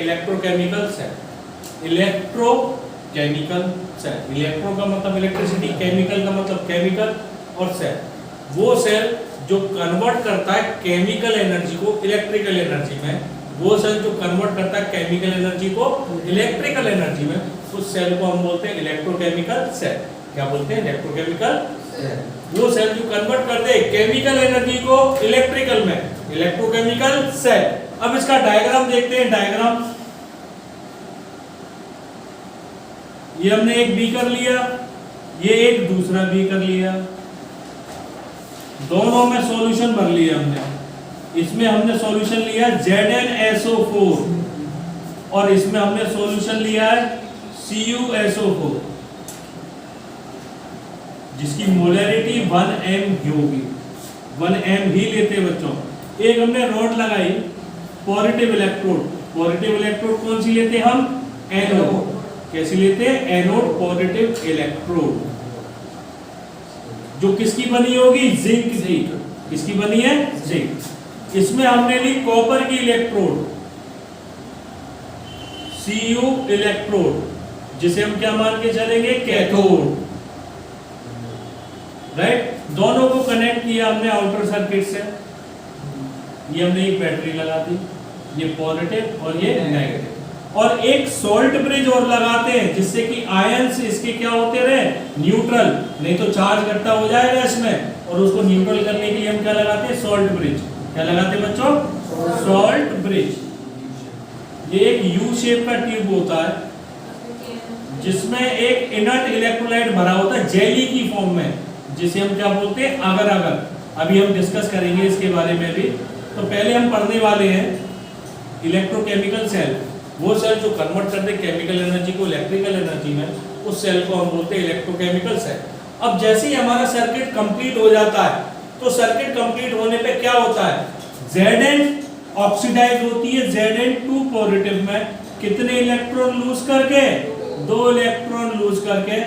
Electrochemical cell. Electrochemical cell, electro का मतलब electricity, chemical का मतलब केमिकल, और सेल वो सेल जो कन्वर्ट करता है केमिकल एनर्जी को इलेक्ट्रिकल एनर्जी में, वो सेल जो कन्वर्ट करता है केमिकल एनर्जी को इलेक्ट्रिकल एनर्जी में, उस सेल को हम बोलते हैं इलेक्ट्रोकेमिकल सेल। क्या बोलते हैं? Electrochemical cell. वो सेल जो कन्वर्ट कर दे केमिकल एनर्जी को इलेक्ट्रिकल में, इलेक्ट्रोकेमिकल सेल। अब इसका डायग्राम देखते हैं। डायग्राम, ये हमने एक बीकर लिया, ये एक दूसरा बीकर लिया, दोनों में सॉल्यूशन भर लिया हमने। इसमें हमने सॉल्यूशन लिया ZnSO4 और इसमें हमने सॉल्यूशन लिया है CuSO4 जिसकी मोलैरिटी 1m होगी, 1m ही लेते हैं बच्चों। एक हमने रॉड लगाई पॉजिटिव इलेक्ट्रोड, पॉजिटिव इलेक्ट्रोड कौन सी लेते हैं हम? एनोड। कैसी लेते हैं? एनोड पॉजिटिव इलेक्ट्रोड, जो किसकी बनी होगी? जिंक की। किसकी बनी है? जिंक। इसमें हमने ली कॉपर की इलेक्ट्रोड, Cu इलेक्ट्रोड, जिसे हम क्या मान के चलेंगे? कैथोड। राइट। दोनों को कनेक्ट किया हमने आउटर सर्किट से। ये हमने एक बैटरी लगा दी, ये पॉजिटिव और ये नेगेटिव, और एक सोल्ट ब्रिज और लगाते हैं जिससे कि आयंस इसके क्या होते रहे? न्यूट्रल, नहीं तो चार्ज इकट्ठा हो जाएगा इसमें, और उसको न्यूट्रल करने के लिए हम क्या लगाते हैं? Salt bridge. क्या लगाते हैं बच्चों? Salt bridge. ये एक यू शेप का ट्यूब होता है जिसमें एक इनर्ट इलेक्ट्रोलाइट भरा होता है जेली की फॉर्म में, जिसे हम क्या बोलते हैं? अगर अगर। अभी हम डिस्कस करेंगे इसके बारे में भी। तो पहले हम पढ़ने वाले हैं इलेक्ट्रोकेमिकल सेल, वो सेल जो कन्वर्ट कर दे केमिकल एनर्जी को इलेक्ट्रिकल एनर्जी में, उस सेल को हम बोलते हैं इलेक्ट्रोकेमिकल सेल। अब जैसे ही हमारा सर्किट कंप्लीट हो जाता है, तो सर्किट कंप्लीट होने पे क्या होता है? Zn ऑक्सीडाइज होती है Zn2 पॉजिटिव में, कितने इलेक्ट्रॉन लूज करके? 2 इलेक्ट्रॉन लूज करके।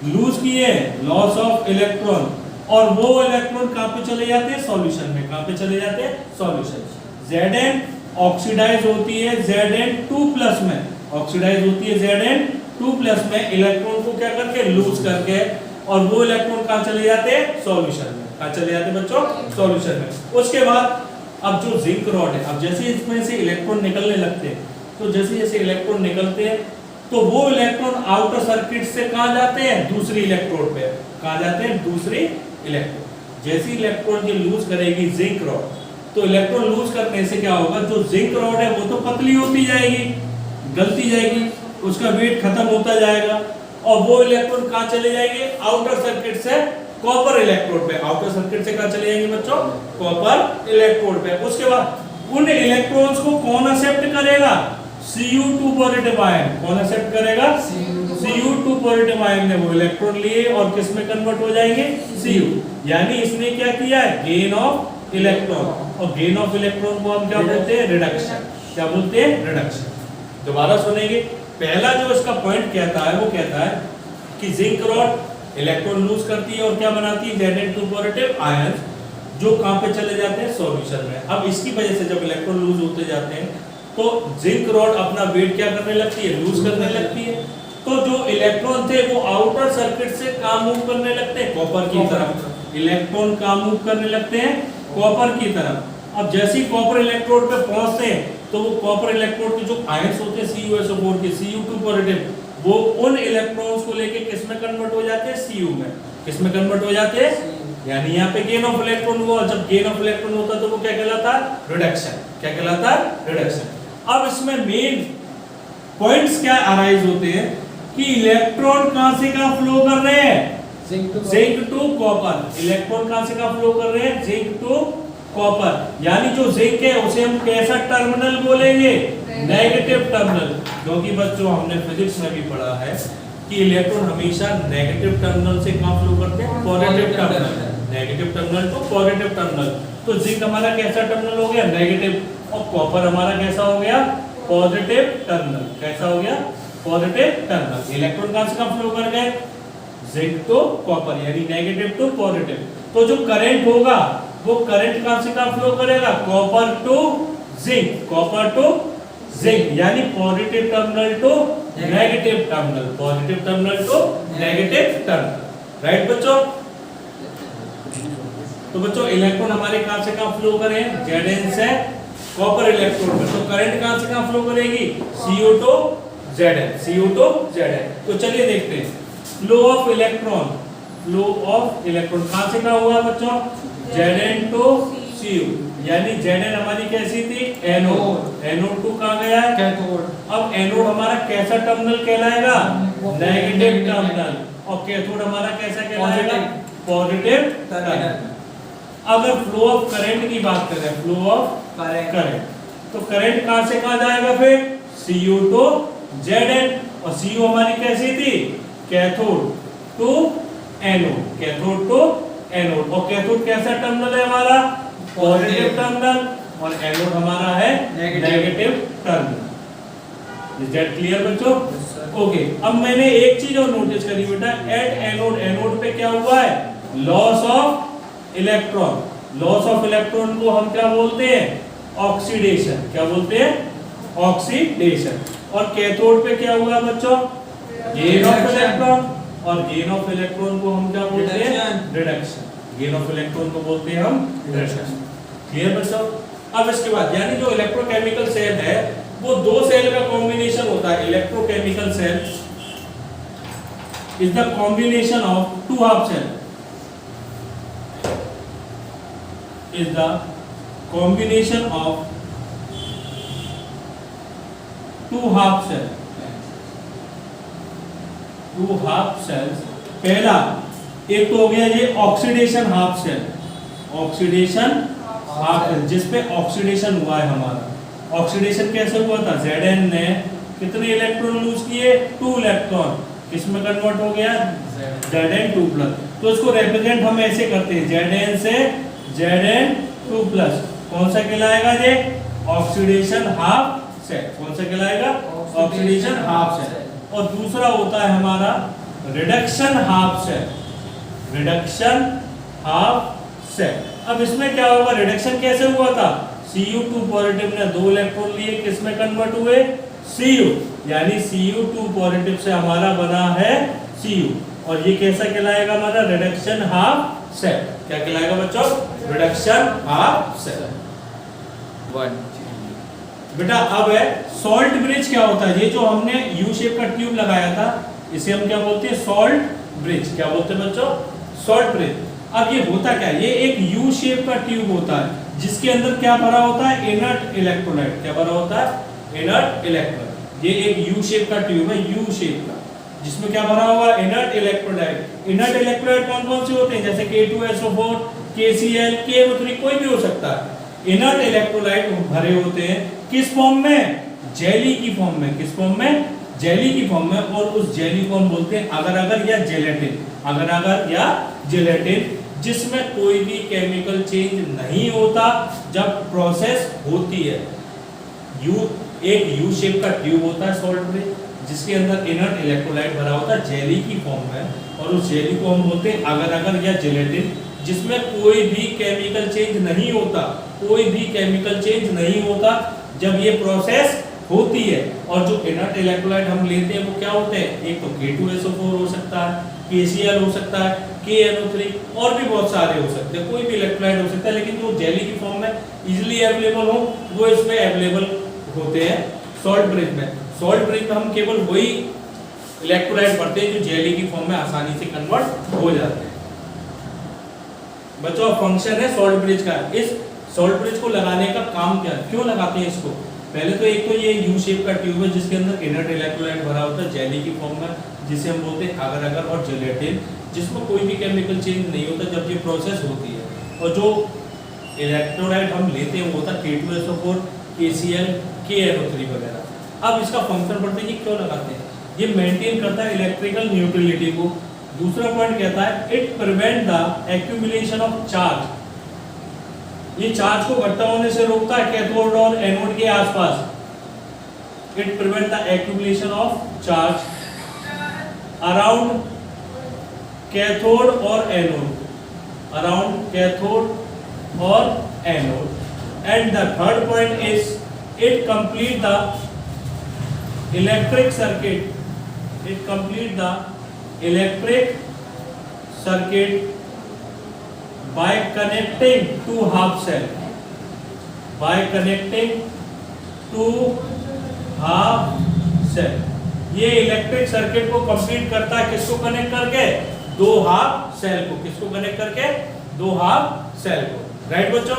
लूज किए, लॉस ऑफ इलेक्ट्रॉन, और वो इलेक्ट्रॉन कहां पे चले जाते हैं? सॉल्यूशन में। कहां पे चले जाते हैं? सॉल्यूशन। Zn ऑक्सीडाइज होती है Zn2+ में, ऑक्सीडाइज होती है Zn2+ में, इलेक्ट्रॉन को क्या करके? लूज करके, और वो इलेक्ट्रॉन कहां चले जाते हैं? सॉल्यूशन में। कहां चले जाते हैं बच्चों? सॉल्यूशन में। उसके बाद अब जो जिंक रॉड है, अब जैसे इसमें से इलेक्ट्रॉन निकलने लगते हैं, तो जैसे जैसे इलेक्ट्रॉन निकलते हैं, तो वो इलेक्ट्रॉन आउटर सर्किट से कहां जाते हैं? दूसरी इलेक्ट्रोड पे। कहां जाते हैं? दूसरी इलेक्ट्रोड। जैसे इलेक्ट्रॉन ये लूज करेगी जिंक रॉड, तो इलेक्ट्रॉन लूज करने से क्या होगा? जो जिंक रॉड है वो तो पतली होती जाएगी, गलती जाएगी, उसका वेट खत्म होता जाएगा, और वो इलेक्ट्रॉन कहां चले जाएंगे? आउटर सर्किट से कॉपर इलेक्ट्रोड पे। आउटर सर्किट से कहां चले जाएंगे बच्चों? कॉपर इलेक्ट्रोड पे। उसके बाद उन इलेक्ट्रॉन्स को कौन एक्सेप्ट करेगा? Cu2 positive ion. कौन एक्सेप्ट करेगा? Cu2 पॉजिटिव आयन ने वो इलेक्ट्रॉन लिए और किस में कन्वर्ट हो जाएंगे? Cu। यानी इसने क्या किया है? गेन ऑफ इलेक्ट्रॉन, और गेन ऑफ इलेक्ट्रॉन को हम क्या बोलते हैं? रिडक्शन। क्या बोलते हैं? रिडक्शन। दोबारा सुनेंगे। पहला जो इसका पॉइंट कहता है वो कहता है कि जिंक रॉड इलेक्ट्रॉन लूज करती है और क्या बनाती है? Zn2 पॉजिटिव आयन, जो कहां पे चले जाते हैं? सॉल्यूशन में। अब इसकी वजह से जब इलेक्ट्रॉन लूज होते जाते हैं, तो जिंक रॉड अपना वेट क्या करने लगती है? लूज करने लगती है। तो जो इलेक्ट्रॉन थे वो आउटर सर्किट से कहां मूव करने लगते हैं? कॉपर की तरफ। इलेक्ट्रॉन कहां मूव करने लगते हैं? कॉपर की तरफ। अब जैसे ही कॉपर इलेक्ट्रोड पे पहुंचते हैं, तो वो कॉपर इलेक्ट्रोड के जो आयंस होते हैं CuSO4 के, Cu2 पॉजिटिव, वो उन इलेक्ट्रॉन्स को लेके किस में कन्वर्ट हो जाते हैं? Cu में। किस में कन्वर्ट हो जाते हैं? यानी यहाँ पे गेन ऑफ इलेक्ट्रॉन हुआ, और जब गेन ऑफ इलेक्ट्रॉन होता है तो वो क्या कहलाता है? रिडक्शन। क्या कहलाता है? रिडक्शन। अब इसमें मेन पॉइंट्स क्या अराइज होते हैं कि इलेक्ट्रॉन कहां से कहां फ्लो कर रहे हैं? Zinc to copper. इलेक्ट्रॉन कहां से कहां फ्लो कर रहे हैं? Zinc to copper. यानी जो जिंक है उसे हम कैसा टर्मिनल बोलेंगे? Negative terminal. क्योंकि बच्चों हमने फिजिक्स में भी पढ़ा है कि इलेक्ट्रॉन हमेशा नेगेटिव टर्मिनल से कहां फ्लो करते हैं? Positive terminal. Negative terminal to positive terminal. तो जिंक हमारा कैसा टर्मिनल हो गया? नेगेटिव। और कॉपर हमारा कैसा हो गया? Positive terminal. कैसा हो गया? Positive terminal. इलेक्ट्रॉन कहां से कहां फ्लो कर गए? जिंक टू कॉपर, यानी नेगेटिव टू पॉजिटिव। तो जो करंट होगा वो करंट कहां से कहां फ्लो करेगा? Copper to zinc. Copper to zinc, यानी positive terminal to negative terminal, positive terminal to negative terminal. Right बच्चों? तो बच्चों इलेक्ट्रॉन हमारे कहां से कहां फ्लो करें? Zn से कॉपर इलेक्ट्रोड में। तो करंट कहां से कहां फ्लो करेगी? CO to Zn, CO to Zn। तो चलिए देखते हैं flow of electron, flow of electron कहां से कहां हुआ बच्चों? Zn टू CO, यानी Zn हमारी कैसी थी? एनोड, एनोड टू कहां गया है? कैथोड। अब एनोड हमारा कैसा टर्मिनल कहलाएगा? Negative terminal. और कैथोड हमारा कैसा कहलाएगा? Positive terminal. अगर फ्लो ऑफ करंट की बात करें, फ्लो ऑफ करंट, तो करंट कहां से कहां जाएगा फिर? CO टू Zn, और CO हमारी कैसी थी? Cathode to anode, cathode to anode. और कैथोड कैसा टर्मिनल है हमारा? पॉजिटिव टर्मिनल, और एनोड हमारा है negative terminal. Is that clear बच्चों? ओके, अब मैंने एक चीज और नोटिस करी बेटा, एट एनोड, एनोड पे क्या हुआ है? Loss of electron. Loss of electron को हम क्या बोलते हैं? ऑक्सीडेशन। क्या बोलते हैं? ऑक्सीडेशन। और कैथोड पे क्या हुआ बच्चों? गेन ऑफ इलेक्ट्रॉन, और गेन ऑफ इलेक्ट्रॉन को हम क्या बोलते हैं? रिडक्शन। गेन ऑफ इलेक्ट्रॉन को बोलते हैं हम रिडक्शन। क्लियर बच्चों? अब इसके बाद यानी जो इलेक्ट्रोकेमिकल सेल है वो दो सेल का कॉम्बिनेशन होता है। Electrochemical cell is the combination of two half cell, is the combination of two half cells, two half cells। पहला एक तो हो गया ये oxidation half cell, oxidation half cell जिसपे ऑक्सीडेशन हुआ है हमारा। ऑक्सीडेशन कैसे हुआ था? Zn ने कितने इलेक्ट्रॉन लूज किए? 2 इलेक्ट्रॉन। किसमें कन्वर्ट हो गया? Zn2+। तो इसको रिप्रेजेंट हम ऐसे करते हैं, Zn से Zn2+। कौन सा कहलाएगा ये? Oxidation half cell. कौन सा कहलाएगा? Oxidation half cell. और दूसरा होता है हमारा reduction half cell, reduction half cell. अब इसमें क्या होगा? रिडक्शन कैसे हुआ था? Cu2 पॉजिटिव ने 2 इलेक्ट्रॉन लिए, किसमें कन्वर्ट हुए? Cu, यानी Cu2 पॉजिटिव से हमारा बना है Cu, और ये कैसा कहलाएगा हमारा? Reduction half cell. क्या कहलाएगा बच्चों? Reduction half cell. 1 बेटा अब है सॉल्ट ब्रिज। क्या होता है? ये जो हमने यू शेप का ट्यूब लगाया था इसे हम क्या बोलते हैं? Salt bridge. क्या बोलते हैं बच्चों? Salt bridge. अब ये होता क्या है? ये एक यू शेप का ट्यूब होता है जिसके अंदर क्या भरा होता है? Inert electrolyte. क्या भरा होता है? Inert electrolyte. ये एक यू शेप का ट्यूब है, यू शेप का, जिसमें क्या भरा हुआ है? Inert electrolyte. इनर्ट इलेक्ट्रोलाइट कौन कौन से होते हैं? जैसे K2SO4, KCl, KO3, कोई भी हो सकता है। इनर्ट इलेक्ट्रोलाइट भरे होते हैं किस फॉर्म में? जेली की फॉर्म में। किस फॉर्म में? जेली की फॉर्म में। और उस जेली को हम बोलते हैं अगर अगर या जेलेटिन, अगर अगर या जेलेटिन, जिसमें कोई भी केमिकल चेंज नहीं होता जब प्रोसेस होती है। एक यू शेप का ट्यूब होता है सॉल्ट ब्रिज जिसके अंदर इनर्ट इलेक्ट्रोलाइट भरा होता है जेली की फॉर्म में, और उस जेली को हम बोलते हैं अगर अगर या जेलेटिन, जिसमें कोई भी केमिकल चेंज नहीं होता, कोई भी केमिकल चेंज नहीं होता जब ये प्रोसेस होती है। और जो इनर्ट इलेक्ट्रोलाइट हम लेते हैं वो क्या होते हैं? एक तो K2SO4 हो सकता है, KCl हो सकता है, KNO3, और भी बहुत सारे हो सकते हैं, कोई भी इलेक्ट्रोलाइट हो सकता है, लेकिन जो जेली की फॉर्म में इजीली अवेलेबल हो वो इसमें अवेलेबल होते हैं सॉल्ट ब्रिज में। सॉल्ट ब्रिज में हम केवल वही इलेक्ट्रोलाइट पढ़ते हैं जो जेली की फॉर्म में आसानी से कन्वर्ट हो जाते हैं। बच्चों फंक्शन है सॉल्ट ब्रिज का। इस सॉल्ट ब्रिज को लगाने का काम क्या है? क्यों लगाते हैं इसको? पहले तो एक तो ये यू शेप का ट्यूब है जिसके अंदर इनर्ट इलेक्ट्रोलाइट भरा होता है जेली की फॉर्म में, जिसे हम बोलते हैं अगर अगर और जेलेटिन, जिसमें कोई भी केमिकल चेंज नहीं होता जब ये प्रोसेस होती है। और जो इलेक्ट्रोलाइट हम लेते हैं वो होता है K2SO4, KCl, KNO3 वगैरह। अब इसका फंक्शन पढ़ते हैं, ये क्यों लगाते हैं? ये मेंटेन करता है इलेक्ट्रिकल न्यूट्रलिटी को। दूसरा पॉइंट कहता है it prevent the accumulation of charge, ये चार्ज को इकट्ठा होने से रोकता है कैथोड और एनोड के आसपास। It prevent the accumulation of charge around cathode और एनोड, अराउंड कैथोड और anode. And the third point is it complete the electric circuit, it complete the electric circuit by connecting two half cell, by connecting two half cell. ये electric circuit को complete करता है किसको connect करके, दो half cell को, किसको connect करके, दो हाफ सेल को, राइट बच्चों।